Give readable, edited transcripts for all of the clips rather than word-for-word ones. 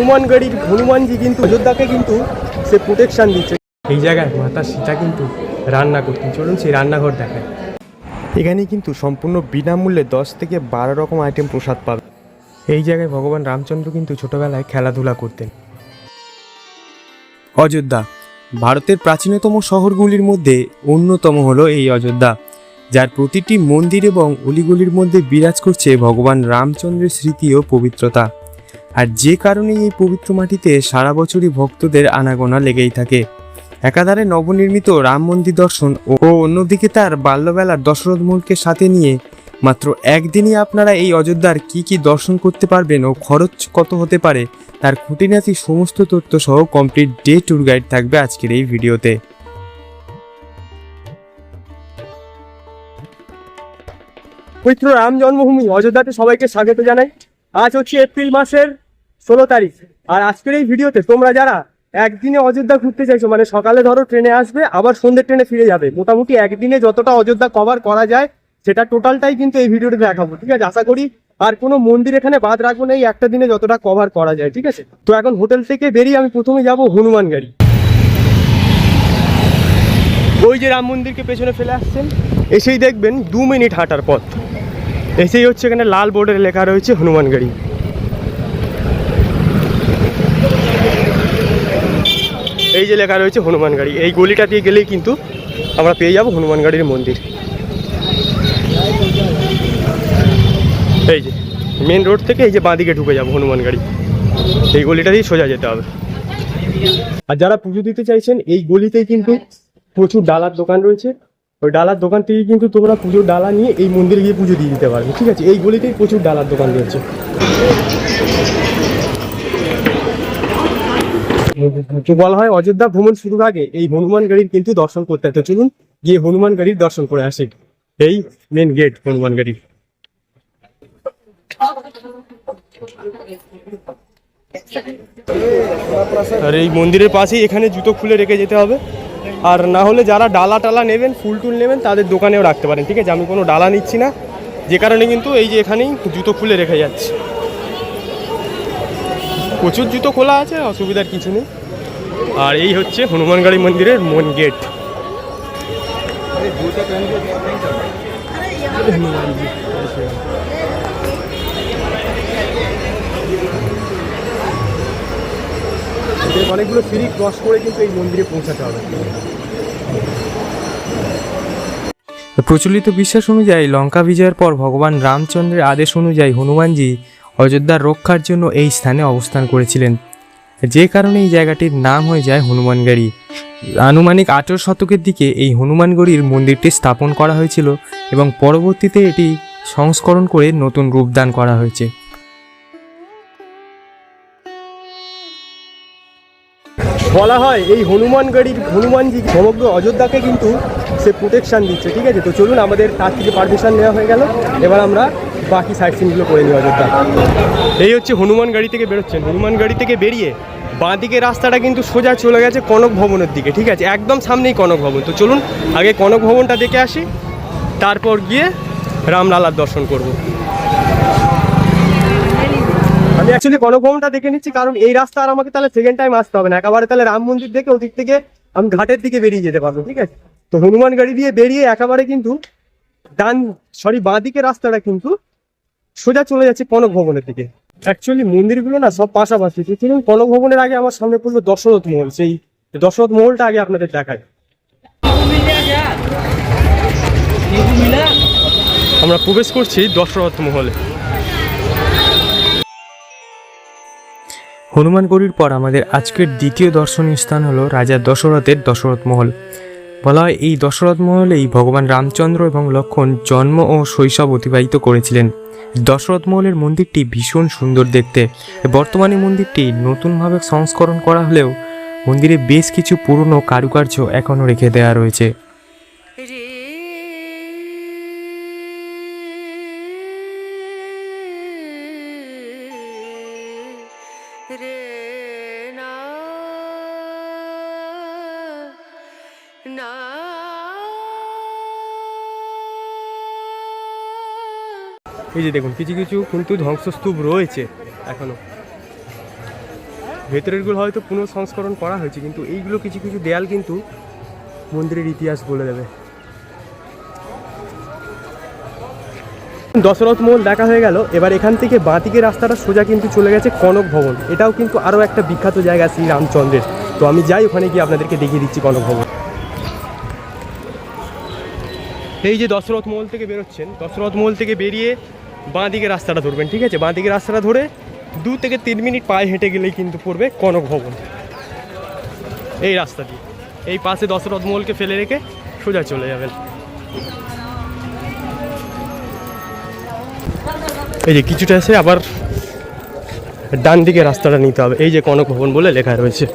হনুমানগড়ির হনুমানজি কিন্তু অযোধ্যাকে কিন্তু সে প্রোটেকশন দিচ্ছে। এই জায়গায় মাতা সীতা কিন্তু রান্না করতেন, চলুন সেই রান্নাঘর দেখায়। এখানে কিন্তু সম্পূর্ণ বিনামূল্যে 10 থেকে 12 রকম আইটেম প্রসাদ পাবে। এই জায়গায় ভগবান রামচন্দ্র কিন্তু ছোটবেলায় খেলাধুলা করতেন। অযোধ্যা ভারতের প্রাচীনতম শহরগুলির মধ্যে অন্যতম হলো এই অযোধ্যা, যার প্রতিটি মন্দির এবং অলিগলির মধ্যে বিরাজ করছে ভগবান রামচন্দ্রের স্মৃতি ও পবিত্রতা। আর যে কারণে এই পবিত্র মাটিতে সারা বছরই ভক্তদের আনাগোনা লেগেই থাকে। একাধারে নবনির্মিত রাম মন্দির দর্শন ও অন্যদিকে তার বাল্যবেলার দশরথ মহলকে সাথে নিয়ে মাত্র একদিনই আপনারা এই অযোধ্যার কি দর্শন করতে পারবেন ও খরচ কত হতে পারে তার খুঁটিনাটি সমস্ত তথ্য সহ কমপ্লিট ডে ট্যুর গাইড থাকবে আজকের এই ভিডিওতে। পবিত্র রাম জন্মভূমি অযোধ্যাতে সবাইকে স্বাগত জানাই। আজ হচ্ছে এপ্রিল মাসের 16 তারিখ। আর আজকের এই ভিডিওতে তোমরা যারা একদিনে অযোধ্যা ঘুরতে চাইছো, মানে সকালে ধরো ট্রেনে আসবে আবার সন্ধ্যে ট্রেনে ফিরে যাবে, মোটামুটি একদিনে যতটা অযোধ্যা কভার করা যায় সেটা টোটালটাই কিন্তু এই ভিডিওতে দেখাবো, ঠিক আছে? আশা করি আর কোনো মন্দির এখানে বাদ রাখবো না, এই একটা দিনে যতটা কভার করা যায়, ঠিক আছে? তো এখন হোটেল থেকে বেরিয়ে আমি প্রথমে যাব হনুমানগড়ি। ওই যে রাম মন্দিরকে পেছনে ফেলে আসছেন, এসেই দেখবেন 2 মিনিট হাঁটার পথ, এসেই হচ্ছে এখানে লাল বোর্ডে লেখা রয়েছে হনুমানগড়ি। এই যে লেখা রয়েছে হনুমানগড়ি, এই গলিটা দিয়ে গেলেই কিন্তু আমরা পেয়ে যাব হনুমানগড়ির মন্দির। এই যে মেন রোড থেকে এই যে বাঁদিকে ঢুকে যাবো হনুমানগড়ি, এই গলিটা দিয়ে সোজা যেতে হবে। আর যারা পুজো দিতে চাইছেন এই গলিতেই কিন্তু প্রচুর ডালার দোকান রয়েছে, ওই ডালার দোকান থেকে কিন্তু তোমরা পুজোর ডালা নিয়ে এই মন্দিরে গিয়ে পুজো দিয়ে দিতে পারবে, ঠিক আছে? এই গলিতেই প্রচুর ডালার দোকান রয়েছে। বলা হয় অযোধ্যা ভ্রমণ শুরুর আগে এই হনুমানগড়ির কিন্তু দর্শন করতে হয়। তো চলুন গিয়ে হনুমানগড়ির দর্শন করে আসি। এই মেন গেট হনুমানগড়ির। আর এই মন্দিরের পাশেই এখানে জুতো খুলে রেখে যেতে হবে, আর না হলে যারা ডালা টালা নেবেন, ফুল টুল নেবেন, তাদের দোকানেও রাখতে পারেন, ঠিক আছে? আমি কোনো ডালা নিচ্ছি না, যে কারণে কিন্তু এই যে এখানেই জুতো খুলে রেখে যাচ্ছে। প্রচুর জুতো খোলা আছে, অসুবিধার কিছু নেই। আর এই হচ্ছে হনুমানগড়ি মন্দিরের মেন গেট। অনেকগুলো সিঁড়ি ক্রস করে কিন্তু এই মন্দিরে পৌঁছাতে হবে। প্রচলিত বিশ্বাস অনুযায়ী লঙ্কা বিজয়ের পর ভগবান রামচন্দ্রের আদেশ অনুযায়ী হনুমানজি অযোধ্যার রক্ষার জন্য এই স্থানে অবস্থান করেছিলেন, যে কারণে এই জায়গাটির নাম হয়ে যায় হনুমানগড়ি। আনুমানিক 18 শতকের দিকে এই হনুমানগড়ির মন্দিরটি স্থাপন করা হয়েছিল এবং পরবর্তীতে এটি সংস্করণ করে নতুন রূপদান করা হয়েছে। বলা হয় এই হনুমানগড়ির হনুমানজি সমগ্র অযোধ্যাকে কিন্তু সে প্রোটেকশন দিচ্ছে, ঠিক আছে? তো চলুন, আমাদের তার থেকে পারমিশন নেওয়া হয়ে গেল, এবার আমরা বাকি সাইট সিনগুলো করে নিই অযোধ্যা। এই হচ্ছে হনুমানগড়ি থেকে বেরোচ্ছেন, হনুমানগড়ি থেকে বেরিয়ে বাঁদিকে রাস্তাটা কিন্তু সোজা চলে গেছে কনক ভবনের দিকে, ঠিক আছে? একদম সামনেই কনক ভবন। তো চলুন আগে কনক ভবনটা দেখে আসি, তারপর গিয়ে রামলালার দর্শন করব। আমি অ্যাকচুয়ালি কনক ভবনটা দেখে নিচ্ছি, কারণ এই রাস্তা আর আমাকে তাহলে সেকেন্ড টাইম আসতে হবে না, একেবারে তাহলে রাম মন্দির দেখে ওদিক থেকে আমি ঘাটের দিকে বেরিয়ে যেতে পারবো, ঠিক আছে? তো হনুমানগড়ি দিয়ে বেরিয়ে একেবারে কিন্তু বাঁ দিকে রাস্তাটা কিন্তু সোজা চলে যাচ্ছে কনক ভবনের দিকে। অ্যাকচুয়ালি মন্দিরগুলো না সব পাশাপাশি। চলুন কনক ভবনের আগে আমার সামনে পড়লো দশরথ মহল, সেই দশরথ মহলটা আগে আপনাদের দেখায়। আমরা প্রবেশ করছি দশরথ মহলে। হনুমানগড়ির পর আমাদের আজকের দ্বিতীয় দর্শনীয় স্থান হলো রাজা দশরথের দশরথ মহল। বলা হয় এই দশরথ মহলেই ভগবান রামচন্দ্র এবং লক্ষ্মণ জন্ম ও শৈশব অতিবাহিত করেছিলেন। দশরথ মহলের মন্দিরটি ভীষণ সুন্দর দেখতে। বর্তমানে মন্দিরটি নতুনভাবে সংস্করণ করা হলেও মন্দিরে বেশ কিছু পুরনো কারুকার্য এখনও রেখে দেওয়া রয়েছে। এই যে দেখুন কিছু কিছু কিন্তু ধ্বংসস্তূপ রয়েছে এখনো। ভেতরেরগুলো হয়তো পুনঃসংস্করণ করা হয়েছে, কিন্তু এইগুলো কিছু কিছু দেয়াল কিন্তু মন্দিরের ইতিহাস বলে দেবে। দশরথ মহল দেখা হয়ে গেল। এবার এখান থেকে বাঁদিকে রাস্তাটা সোজা কিন্তু চলে গেছে কনক ভবন। এটাও কিন্তু আরও একটা বিখ্যাত জায়গা শ্রীরামচন্দ্রের। তো আমি যাই ওখানে গিয়ে আপনাদেরকে দেখিয়ে দিচ্ছি কনক ভবন। এই যে দশরথ মহল থেকে বেরোচ্ছেন, দশরথ মহল থেকে বেরিয়ে বাঁদিকে রাস্তাটা ধরবেন, ঠিক আছে? বাঁদিকে রাস্তাটা ধরে 2 থেকে 3 মিনিট পায়ে হেঁটে গেলেই কিন্তু পড়বে কনক ভবন। এই রাস্তা দিয়ে এই পাশে দশরথ মহলকে ফেলে রেখে সোজা চলে যাবেন। এই যে কিছুটা এসে আবার ডান দিকে রাস্তাটা নিতে হবে। এই যে কনক ভবন বলে লেখা রয়েছে।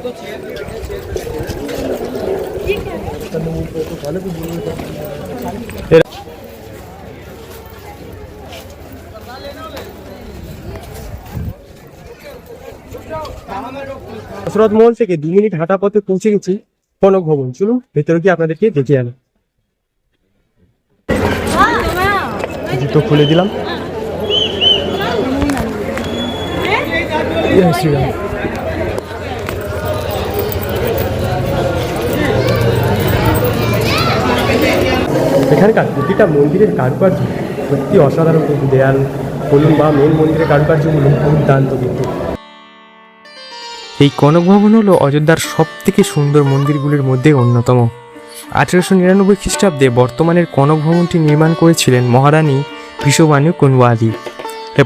দশরথ মহল থেকে 2 মিনিট হাঁটা পথে পৌঁছে গেছি কনক ভবন। চলুন ভেতরে গিয়ে আপনাদেরকে দেখিয়ে আনি। জুতো খুলে দিলাম। এখানকার প্রতিটা মন্দিরের কারুকার্য সত্যি অসাধারণ, কিন্তু দেয়াল বলুন বা মেন মন্দিরের কারুকার্যগুলো দুর্দান্ত। কিন্তু এই কনক ভবন হলো অযোধ্যার সব থেকে সুন্দর মন্দিরগুলির মধ্যে অন্যতম। 1899 খ্রিস্টাব্দে বর্তমানের কনক ভবনটি নির্মাণ করেছিলেন মহারানী বৃষভানু কুনওয়ালি।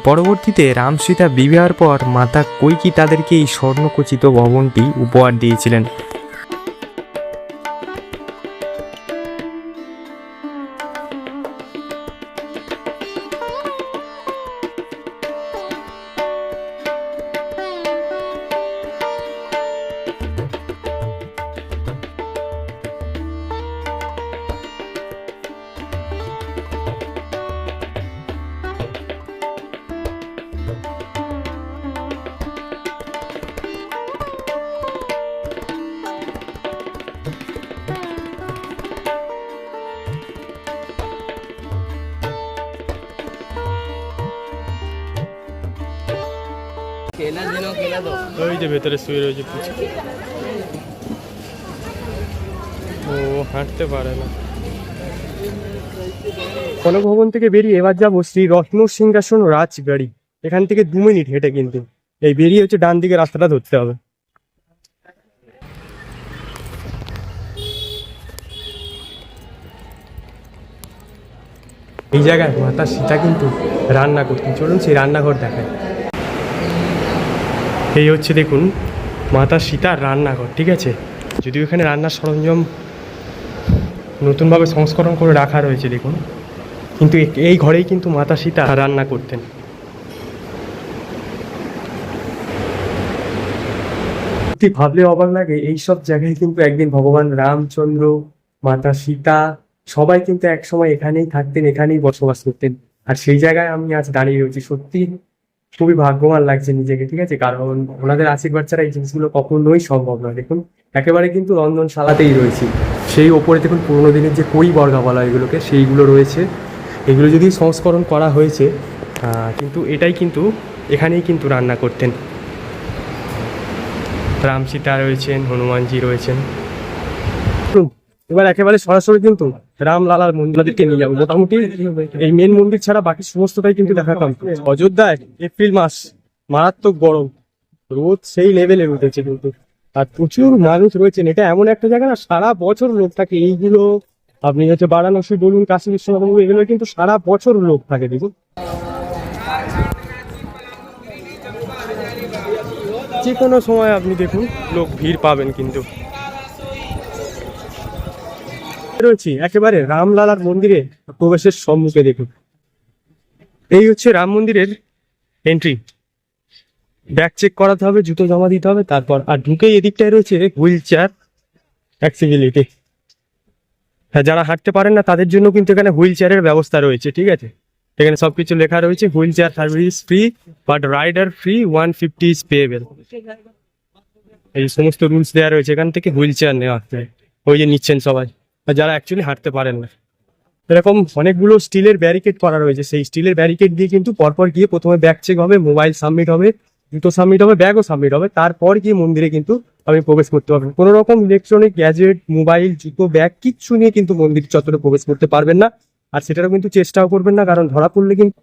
পরবর্তীতে রাম সীতা বিবাহের পর মাতা কৈকি তাদেরকে এই স্বর্ণখচিত ভবনটি উপহার দিয়েছিলেন। ওই যে ভেতরে শুয়ে রয়েছে পুচি, ও হাঁটতে পারে না। কনক ভবন থেকে বেরিয়ে এবার যাবো শ্রী রত্ন সিংহাসন রাজবাড়ি। এখান থেকে 2 মিনিট হেঁটে কিন্তু এই বেরিয়ে হচ্ছে ডান দিকে রাস্তাটা ধরতে হবে। এই জায়গায় মাতা সীতা কিন্তু রান্না করতেন। চলুন সেই রান্নাঘর দেখায়। এই হচ্ছে দেখুন মাতা সীতার রান্নাঘর, ঠিক আছে? যদিও এখানে রান্নার সরঞ্জাম নতুনভাবে সংস্করণ করে রাখা রয়েছে দেখুন, কিন্তু এই ঘরেই কিন্তু মাতা সীতা রান্না করতেন। ভাবলে অবাক লাগে, এইসব জায়গায় কিন্তু একদিন ভগবান রামচন্দ্র, মাতা সীতা সবাই কিন্তু একসময় এখানেই থাকতেন, এখানেই বসবাস করতেন। আর সেই জায়গায় আমি আজ দাঁড়িয়ে রয়েছি। সত্যি খুবই ভাগ্যবান লাগছে নিজেকে, ঠিক আছে? কারণ ওনাদের আশীর্বাদ ছাড়া এই জিনিসগুলো কখনোই সম্ভব নয়। দেখুন একেবারে কিন্তু রন্ধনশালাতেই রয়েছি। সেই ওপরে দেখুন পুরোনো দিনের যে কই বর্গা বলা এগুলোকে, সেইগুলো রয়েছে। এগুলো যদি সংস্করণ করা হয়েছে, কিন্তু এটাই কিন্তু এখানেই কিন্তু রান্না করতেন। রাম সীতা রয়েছেন, হনুমানজি রয়েছেন। এবার একেবারে সরাসরি কিন্তু রামলালার মন্দিরকে নিয়ে যাবো। মোটামুটি এই মেন মন্দির ছাড়া বাকি সমস্তটাই কিন্তু দেখাতাম। অযোধ্যায় এপ্রিল মাস, মারাত্মক গরম, রোদ সেই লেভেলের উঠেছে কিন্তু, আর প্রচুর মানুষ রয়েছেন। এটা এমন একটা জায়গা না সারা বছর লোক থাকে। এইগুলো আপনি হচ্ছে বারাণসী বলুন, কাশী বিশ্বনাথ বলুন, এগুলো কিন্তু সারা বছর লোক থাকে। দেখুন যে কোনো সময় আপনি দেখুন লোক ভিড় পাবেন। কিন্তু রয়েছি একেবারে রামলালার মন্দিরে প্রবেশের সম্মুখে। দেখুন এই হচ্ছে রাম মন্দিরের এন্ট্রি। ব্যাগ চেক করাতে হবে, জুতো জমা দিতে হবে, তারপর আর ঢুকেই এদিকটায় রয়েছে হুইল চেয়ার অ্যাক্সেসিবিলিটি। হ্যাঁ, যারা হাঁটতে পারেন না তাদের জন্য কিন্তু এখানে হুইল চেয়ারের ব্যবস্থা রয়েছে, ঠিক আছে? এখানে সবকিছু লেখা রয়েছে, wheel chair service free but rider free 150 is payable. এই সমস্ত রুলস দেওয়া রয়েছে। এখান থেকে হুইল চেয়ার নেওয়া হয়, ওই যে নিচ্ছেন সবাই, আর যারা অ্যাকচুয়ালি হাঁটতে পারেন না। এরকম অনেকগুলো স্টিলের ব্যারিকেড করা রয়েছে। সেই স্টিলের ব্যারিকেড দিয়ে কিন্তু পরপর গিয়ে প্রথমে ব্যাগ চেক হবে, মোবাইল সাবমিট হবে, জুতো সাবমিট হবে, ব্যাগও সাবমিট হবে, তারপর গিয়ে মন্দিরে কিন্তু আপনি প্রবেশ করতে পারবেন। কোনো রকম ইলেকট্রনিক গ্যাজেট, মোবাইল, জুতো, ব্যাগ কিচ্ছু নিয়ে কিন্তু মন্দির চত্বরে প্রবেশ করতে পারবেন না। আর সেটারও কিন্তু চেষ্টাও করবেন না, কারণ ধরা পড়লে কিন্তু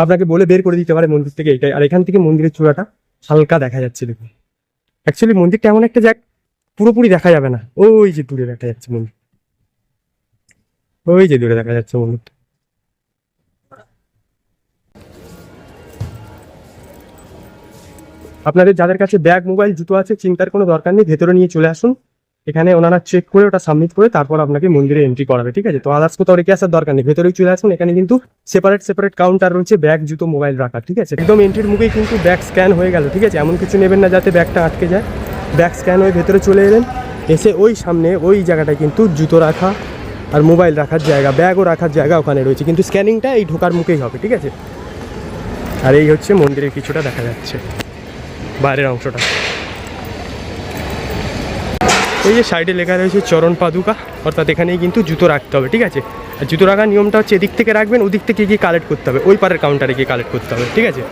আপনাকে বলে বের করে দিতে পারে মন্দির থেকে এটাই। আর এখান থেকে মন্দিরের চূড়াটা হালকা দেখা যাচ্ছে, দেখুন। অ্যাকচুয়ালি মন্দিরটা এমন একটা জায়গা, পুরোপুরি দেখা যাবে না, ওই যে দূরে দেখা যাচ্ছে মন্দির, ওই যে দূরে দেখা যাচ্ছে মন্দিরটা। আপনাদের যাদের কাছে ব্যাগ, মোবাইল, জুতো আছে, চিন্তার কোনো দরকার নেই, ভেতরে নিয়ে চলে আসুন। এখানে ওনারা চেক করে ওটা সাবমিট করে তারপর আপনাকে মন্দিরে এন্ট্রি করাবে, ঠিক আছে? তো আদার্স কোথাও রেখে আসার দরকার নেই, ভেতরেই চলে আসুন। এখানে কিন্তু সেপারেট কাউন্টার রয়েছে ব্যাগ, জুতো, মোবাইল রাখা, ঠিক আছে? একদম এন্ট্রির মুখেই কিন্তু ব্যাগ স্ক্যান হয়ে গেল, ঠিক আছে? এমন কিছু নেবেন না যাতে ব্যাগটা আটকে যায়। ব্যাগ স্ক্যান হয়ে ভেতরে চলে এলেন, এসে ওই সামনে ওই জায়গাটায় কিন্তু জুতো রাখা আর মোবাইল রাখার জায়গা, ব্যাগও রাখার জায়গা ওখানে রয়েছে, কিন্তু স্ক্যানিংটা এই ঢোকার মুখেই হবে, ঠিক আছে? আর এই হচ্ছে মন্দিরের কিছুটা দেখা যাচ্ছে বাইরের অংশটা। এই যে সাইডে লেখা রয়েছে চরণ পাদুকা, অর্থাৎ এখানেই কিন্তু জুতো রাখতে হবে, ঠিক আছে? আর জুতো রাখার নিয়মটা হচ্ছে এদিক থেকে রাখবেন, ওদিক থেকে গিয়ে কালেক্ট করতে হবে, ওই পারের কাউন্টারে গিয়ে কালেক্ট করতে হবে, ঠিক আছে?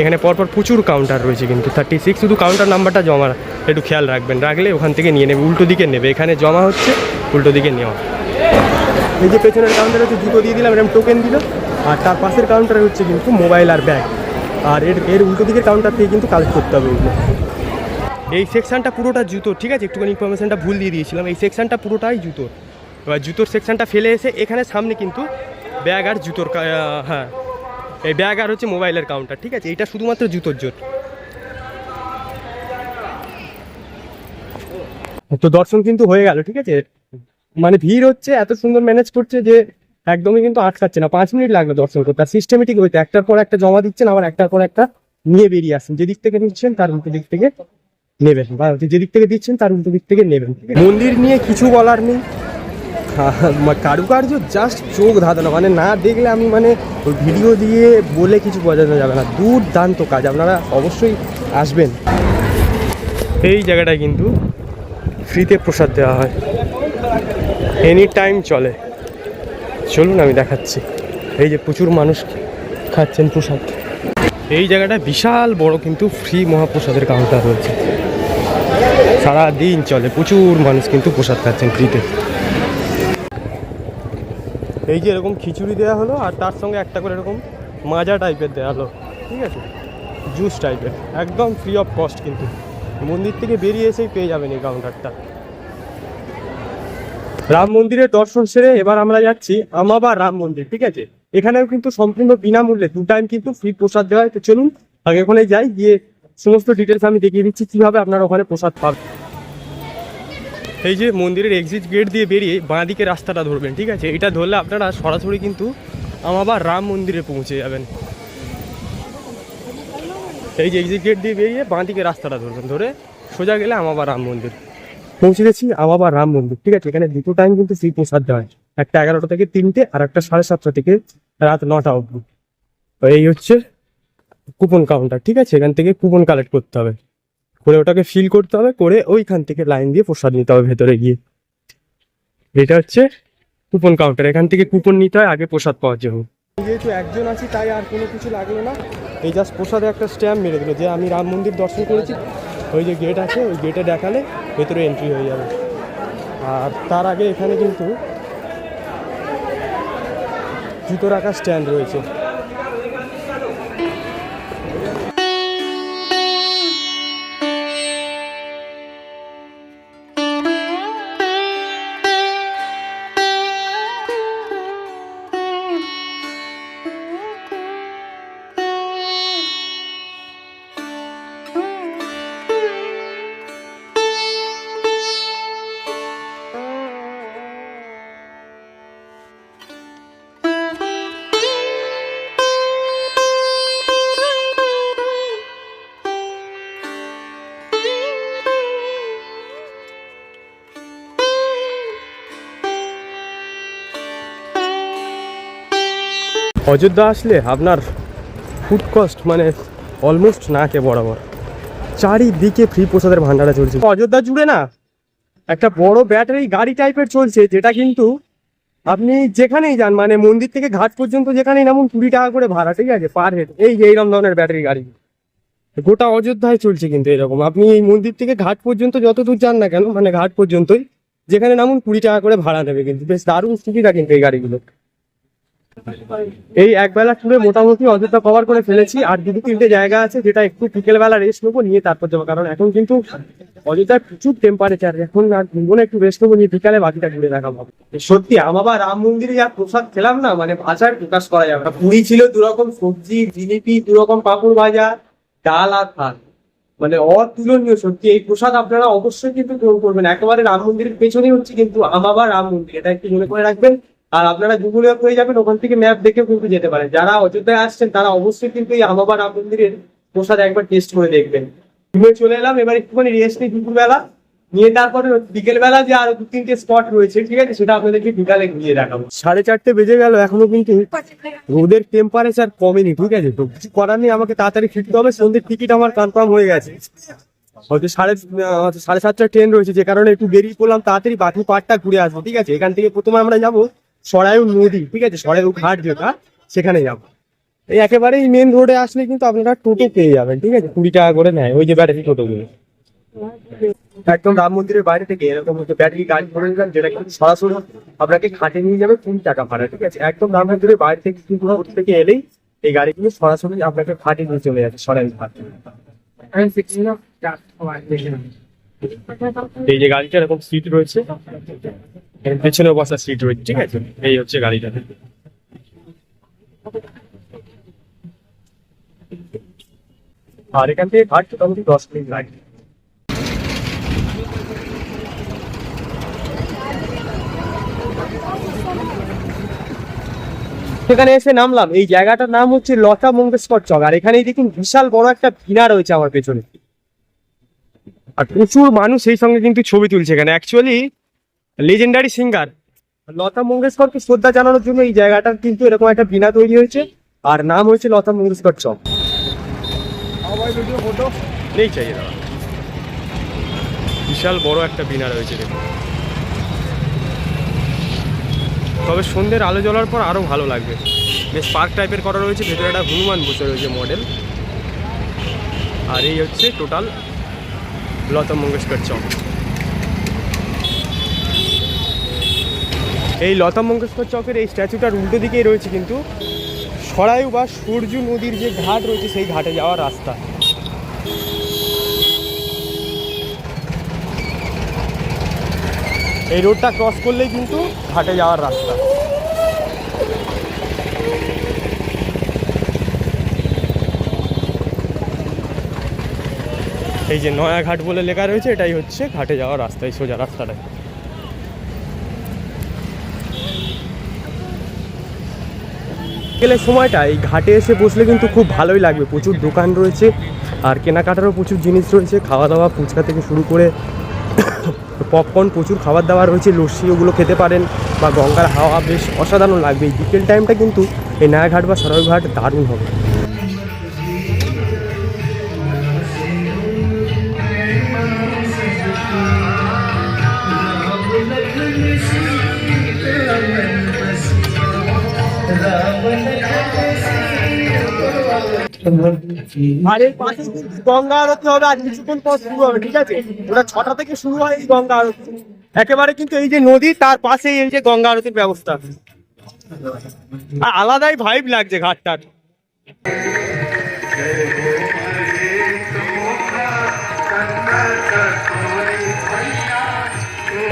এখানে পরপর প্রচুর কাউন্টার রয়েছে কিন্তু 36, শুধু কাউন্টার নাম্বারটা জমা একটু খেয়াল রাখবেন, রাখলে ওখান থেকে নিয়ে নেবে, উল্টো দিকে নেবে, এখানে জমা হচ্ছে, উল্টো দিকে নেওয়া। এই যে পেছনের কাউন্টারে হচ্ছে জুতো দিয়ে দিলাম, এরকম টোকেন দিল, আর তার পাশের কাউন্টারে হচ্ছে কিন্তু মোবাইল আর ব্যাগ, আর এর উল্টো দিকের কাউন্টার থেকে কিন্তু কালেক্ট করতে হবে ওগুলো। এই সেকশনটা পুরোটা জুতো, ঠিক আছে? একটুখানি ইনফরমেশনটা ভুল দিয়ে দিয়েছিলাম, এই সেকশনটা পুরোটাই জুতো। এবার জুতোর সেকশনটা ফেলে এসে এখানে সামনে কিন্তু ব্যাগ আর জুতোর হ্যাঁ, এই ব্যাগ আর হচ্ছে মোবাইলের কাউন্টার, ঠিক আছে? এইটা শুধুমাত্র জুতোর জোট। তো দর্শন কিন্তু হয়ে গেল, ঠিক আছে? মানে ভিড় হচ্ছে, এত সুন্দর ম্যানেজ করছে যে একদমই কিন্তু আটকাচ্ছে না। 5 মিনিট লাগলো দর্শন করতে। আর সিস্টেমেটিক হইতে একটার পর একটা জমা দিচ্ছেন, আবার একটার পর একটা নিয়ে বেরিয়ে আসছেন, যেদিক থেকে নিচ্ছেন তার উল্টো দিক থেকে নেবেন, বা যেদিক থেকে দিচ্ছেন তার উল্টো দিক থেকে নেবেন। মন্দির নিয়ে কিছু বলার নেই, কারুকার্য জাস্ট চোখ ধাঁধানো, মানে না দেখলে আমি মানে ভিডিও দিয়ে বলে কিছু বোঝানো যাবে না, দুর্দান্ত কাজ, আপনারা অবশ্যই আসবেন। এই জায়গাটায় কিন্তু ফ্রিতে প্রসাদ দেওয়া হয়, এনি টাইম চলে। চলুন আমি দেখাচ্ছি, এই যে প্রচুর মানুষ খাচ্ছেন প্রসাদ। এই জায়গাটা বিশাল বড় কিন্তু ফ্রি মহাপ্রসাদের কাউন্টার রয়েছে, সারা দিন চলে, প্রচুর মানুষ কিন্তু প্রসাদ খাচ্ছেন ফ্রিতে। এই যে এরকম খিচুড়ি দেওয়া হলো, আর তার সঙ্গে একটা করে এরকম মাজা টাইপের দেওয়া হলো, ঠিক আছে? জুস টাইপের, একদম ফ্রি অফ কস্ট, কিন্তু মন্দির থেকে বেরিয়ে এসেই পেয়ে যাবেন এই কাউন্টারটা। রাম মন্দিরের দর্শন সেরে এবার আমরা যাচ্ছি আমাবার রাম মন্দির, ঠিক আছে? এখানেও কিন্তু সম্পূর্ণ বিনামূল্যে 2 টাইম কিন্তু ফ্রি প্রসাদ দেওয়া হয়। তো চলুন আগে ওখানে যাই, গিয়ে সমস্ত ডিটেলস আমি দেখিয়ে দিচ্ছি কিভাবে আপনারা ওখানে প্রসাদ পাবেন। এই যে মন্দিরের এক্সিট গেট দিয়ে বেরিয়ে বাঁ দিকে রাস্তাটা ধরবেন, ঠিক আছে? এটা ধরলে আপনারা সরাসরি কিন্তু আমাবার রাম মন্দিরে পৌঁছে যাবেন। এই যে এক্সিট গেট দিয়ে বেরিয়ে বাঁ দিকে রাস্তাটা ধরবেন, ধরে সোজা গেলে আমাবার রাম মন্দির পৌঁছে গেছি। আমাবার রাম মন্দির, ঠিক আছে? এখানে 2 টাইম কিন্তু ফ্রি প্রসাদ দেওয়া হয়, একটা 11টা থেকে 3টে, আর একটা 7:30 থেকে রাত 9টা অবধি। এই হচ্ছে কুপন কাউন্টার, ঠিক আছে? এখান থেকে কুপন কালেক্ট করতে হবে, করে ওটাকে ফিল করতে হবে, করে ওইখান থেকে লাইন দিয়ে প্রসাদ নিতে হবে ভেতরে গিয়ে। এটা হচ্ছে কুপন কাউন্টার, এখান থেকে কুপন নিতে হয় আগে প্রসাদ পাওয়ার জন্য। যেহেতু একজন আছি তাই আর কোনো কিছু লাগলো না, এই জাস্ট প্রসাদে একটা স্ট্যাম্প মেরে দিল যে আমি রাম মন্দির দর্শন করেছি। ওই যে গেট আছে, ওই গেটে দেখালে ভেতরে এন্ট্রি হয়ে যাবে। আর তার আগে এখানে কিন্তু জুতো রাখার স্ট্যান্ড রয়েছে। অযোধ্যা আসলে আপনার ফুড কস্ট মানে অলমোস্ট নাকে বরাবর, চারিদিকে ফ্রি প্রসাদের ভান্ডারা চলছে। অযোধ্যা জুড়ে না একটা বড় ব্যাটারি গাড়ি টাইপের চলছে, যেটা কিন্তু আপনি যেখানেই যান, মানে মন্দির থেকে ঘাট পর্যন্ত যেখানেই নামুন 20 টাকা করে ভাড়া, ঠিক আছে? Per head. এই যে এইরকম ধরনের ব্যাটারি গাড়ি, গোটা অযোধ্যায় চলছে কিন্তু এরকম। আপনি এই মন্দির থেকে ঘাট পর্যন্ত যত দূর যান না কেন, মানে ঘাট পর্যন্তই যেখানে নামুন 20 টাকা করে ভাড়া নেবে, কিন্তু বেশ দারুণ সুবিধা কিন্তু এই গাড়িগুলো। এই একবেলা ট্যুরে মোটামুটি অযোধ্যা কভার করে ফেলেছি, আর 2-3টে জায়গা আছে যেটা একটু বিকেলবেলা রেস্ট নেবো, নিয়ে তারপর যাবো, কারণ এখন কিন্তু অযোধ্যায় প্রচুর টেম্পারেচার। এখন আর ঘুরবো না, একটু রেস্ট নেবো, নিয়ে বিকালে বাকিটা ঘুরে দেখাবো। সত্যি আমাবার রাম মন্দিরে যা প্রসাদ খেলাম না, মানে ভাষায় প্রকাশ করা যাবে না। পুরি ছিল 2 রকম সবজি, জিলিপি 2 রকম পাঁপড় ভাজা, ডাল আর ভাত, মানে অতুলনীয়। সত্যি এই প্রসাদ আপনারা অবশ্যই কিন্তু গ্রহণ করবেন। একেবারে রাম মন্দিরের পেছনেই হচ্ছে কিন্তু আমাবার রাম মন্দির, এটা একটু মনে করে রাখবেন। আর আপনারা গুগলে হয়ে যাবেন, ওখান থেকে ম্যাপ দেখে কিন্তু যেতে পারেন। যারা অযোধ্যায় আসছেন তারা অবশ্যই কিন্তু এই আমাবার রাম মন্দিরের প্রসাদ একবার টেস্ট করে দেখবেন। ঘুরে চলে এলাম, এবার একটুখানি রেস্ট নিই দুপুরবেলা, নিয়ে তারপরে বিকেল বেলা যে আরো 2-3টে স্পট রয়েছে, ঠিক আছে, সেটা আপনাদেরকে বিকালে ঘুরিয়ে দেখাবো। 4:30 বেজে গেল, এখনো কিন্তু রোদের টেম্পারেচার কমেনি, ঠিক আছে। তো কিছু করার নেই, আমাকে তাড়াতাড়ি ফিরতে হবে। সন্ধ্যের টিকিট আমার কনফার্ম হয়ে গেছে, হয়তো 7:30 ট্রেন রয়েছে, যে কারণে একটু বেরিয়ে পড়লাম তাড়াতাড়ি, বাকি পার্টটা ঘুরে আসবো, ঠিক আছে। এখান থেকে প্রথমে আমরা যাবো সরায়ু নদী, ঠিক আছে, সরায়ু ঘাট যেটা, সেখানে যাবো। এই একেবারেই মেন রোডে আসলে কিন্তু আপনারা টোটো পেয়ে যাবেন, ঠিক আছে, 20 টাকা করে নেয় ওই যে ব্যাটারি টোটোগুলো। একদম রাম মন্দিরের বাইরে থেকে এরকম হচ্ছে ব্যাটারি গাড়ি করে নিলাম, যেটা কিন্তু সরাসরি আপনাকে ঘাটে নিয়ে যাবে 20 টাকা ভাড়া, ঠিক আছে। একদম রাম মন্দিরের বাইরে থেকে কিন্তু রোড থেকে এলেই এই গাড়িগুলো সরাসরি আপনাকে ঘাটে নিয়ে চলে যাচ্ছে, সরাই ঘাট। এই যে গাড়িটা এরকম সিট রয়েছে, পেছনেও বসার সিট রয়েছে, ঠিক আছে। এই হচ্ছে গাড়িটা। আর এখান থেকে ঘাট মোটামুটি 10 মিনিট লাগে। সেখানে এসে নামলাম, এই জায়গাটার নাম হচ্ছে লতা মঙ্গেশকর চক। আর এখানেই দেখুন বিশাল বড় একটা ভিনা রয়েছে আমার পেছনে, আর প্রচুর মানুষ সেই সঙ্গে কিন্তু ছবি তুলছে এখানে। অ্যাকচুয়ালি লেজেন্ডারি সিঙ্গার লতা মঙ্গেশকরকে শ্রদ্ধা জানানোর জন্য এই জায়গাটার কিন্তু এরকম একটা ভিনা তৈরি হয়েছে, আর নাম হয়েছে লতা মঙ্গেশকর চক। ফটো নেই চাই দাদা, বিশাল বড় একটা ভিনা রয়েছে দেখুন। তবে সন্ধ্যের আলো জ্বলার পর আরো ভালো লাগবে, বেশ পার্ক টাইপের করা রয়েছে, ভেতরে একটা হনুমান বসে রয়েছে মডেল। আর এই হচ্ছে টোটাল লতা মঙ্গেশকর চক। এই লতা মঙ্গেশকর চকের এই স্ট্যাচুটার উল্টো দিকেই রয়েছে কিন্তু সরায়ু বা সূর্য নদীর যে ঘাট রয়েছে, সেই ঘাটে যাওয়ার রাস্তা। এই রোডটা ক্রস করলেই কিন্তু ঘাটে যাওয়ার রাস্তা। এই যে নয়া ঘাট বলে লেখা রয়েছে, এটাই হচ্ছে ঘাটে যাওয়ার রাস্তা, এই সোজা রাস্তাটাই। বিকেলের সময়টা এই ঘাটে এসে বসলে কিন্তু খুব ভালোই লাগবে। প্রচুর দোকান রয়েছে, আর কেনাকাটারও প্রচুর জিনিস রয়েছে, খাওয়া দাওয়া ফুচকা থেকে শুরু করে পপকর্ন, প্রচুর খাবার দাবার রয়েছে, লস্যি ওগুলো খেতে পারেন, বা গঙ্গার হাওয়া বেশ অসাধারণ লাগবে। এই বিকেল টাইমটা কিন্তু এই নয়াঘাট বা সরাই ঘাট দারুণ হবে। আর এর পাশে গঙ্গা আরতি হবে, আর কিছুক্ষণ পর শুরু হবে, ঠিক আছে। ওটা 6টা থেকে শুরু হয় এই গঙ্গা আরতি। একেবারে কিন্তু এই যে নদী, তার পাশেই এই যে গঙ্গা আরতির ব্যবস্থা, আর আলাদাই ভাইব লাগছে ঘাটটার।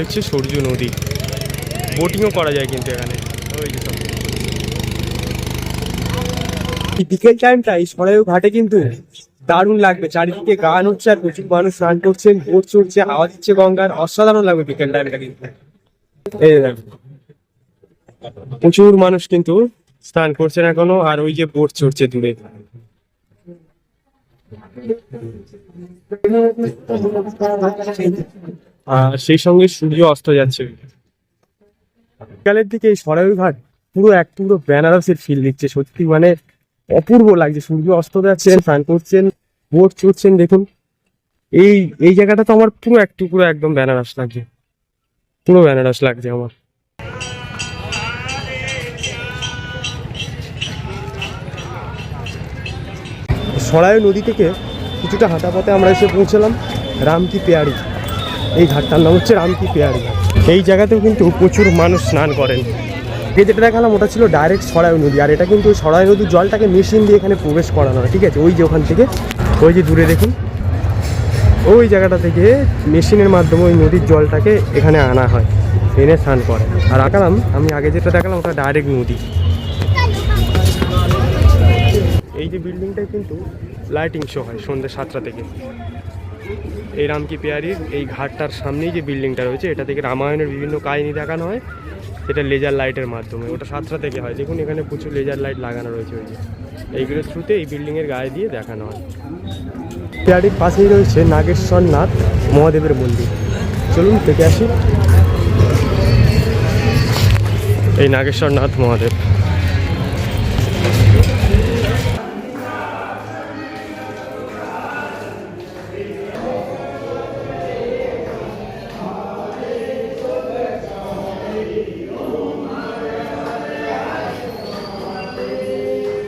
হচ্ছে সূর্য নদী, বোটিংও করা যায় কিন্তু এখানে। ওই যে সব বিকেল টাইমটা এই সরাইউ ঘাটে কিন্তু দারুণ লাগবে, চারিদিকে গান হচ্ছে, আর প্রচুর মানুষ স্নান করছেন, বোট চড়ছে, হাওয়া দিচ্ছে গঙ্গার, অসাধারণ লাগবে বিকেল টাইমটা কিন্তু। এই প্রচুর মানুষ কিন্তু স্নান করছেন এখনো, আর ওই যে বোট চড়ছে দূরে। আর সেই সঙ্গে সূর্য অস্ত যাচ্ছে বিকালের দিকে। এই সরাইউ ঘাট পুরো পুরো বেনারসের ফিল দিচ্ছে, সত্যি মানে অপূর্ব লাগছে। সূর্য অস্ত যাচ্ছেন, স্নান করছেন, বোট চড়ছেন, দেখুন এই জায়গাটা তো আমার পুরো একদম বেনারস লাগছে, পুরো বেনারস লাগছে আমার। সরাইউ নদী থেকে কিছুটা হাঁটা পথে আমরা এসে পৌঁছলাম রাম কি পেয়ারি। এই ঘাটটার নাম হচ্ছে রাম কি পেয়ারি ঘাট। এই জায়গাতেও কিন্তু প্রচুর মানুষ স্নান করেন। যে যেটা দেখালাম ওটা ছিল ডাইরেক্ট সরাই নদী, আর এটা কিন্তু সরাই নদীর জলটাকে মেশিন দিয়ে এখানে প্রবেশ করানো হয়, ঠিক আছে। ওই যে ওখান থেকে, ওই যে দূরে দেখুন, ওই জায়গাটা থেকে মেশিনের মাধ্যমে ওই নদীর জলটাকে এখানে আনা হয়, এনে স্নান করে। আর আঁকালাম আমি আগে যেটা দেখালাম ওটা ডাইরেক্ট নদী। এই যে বিল্ডিংটায় কিন্তু লাইটিং শো হয় সন্ধ্যে 7টা থেকে। এই রাম কি পেয়ারির এই ঘাটটার সামনেই যে বিল্ডিংটা রয়েছে, এটা থেকে রামায়ণের বিভিন্ন কাহিনী দেখানো হয়, সেটা লেজার লাইটের মাধ্যমে। ওটা 7টা থেকে হয়। দেখুন এখানে প্রচুর লেজার লাইট লাগানো রয়েছে, ওই যে এইগুলোর থ্রুতে এই বিল্ডিংয়ের গায়ে দিয়ে দেখানো হয়। পেয়ারির পাশেই রয়েছে নাগেশ্বরনাথ মহাদেবের মন্দির। চলুন দেখে আসি এই নাগেশ্বরনাথ মহাদেব।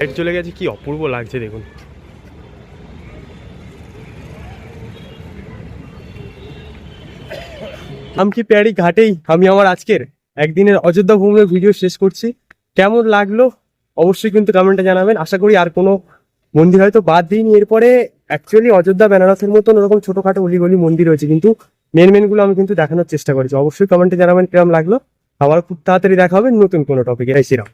লাইট চলে গেছে, কি অপূর্ব লাগছে দেখুন। রাম কি পেয়ারি ঘাটেই আমি আমার আজকের একদিনের অযোধ্যা ভ্রমণের ভিডিও শেষ করছি। কেমন লাগলো অবশ্যই কিন্তু কমেন্টে জানাবেন। আশা করি আর কোনো মন্দির হয়তো বাদ দিইনি। এরপরে অ্যাকচুয়ালি অযোধ্যা বেনারসের মতন ওরকম ছোটখাটো অলিগলি মন্দির রয়েছে, কিন্তু মেনগুলো আমি কিন্তু দেখানোর চেষ্টা করেছি। অবশ্যই কমেন্টে জানাবেন কিরকম লাগলো। আবার খুব তাড়াতাড়ি দেখা হবে নতুন কোনো টপিকে। জয় শ্রীরাম।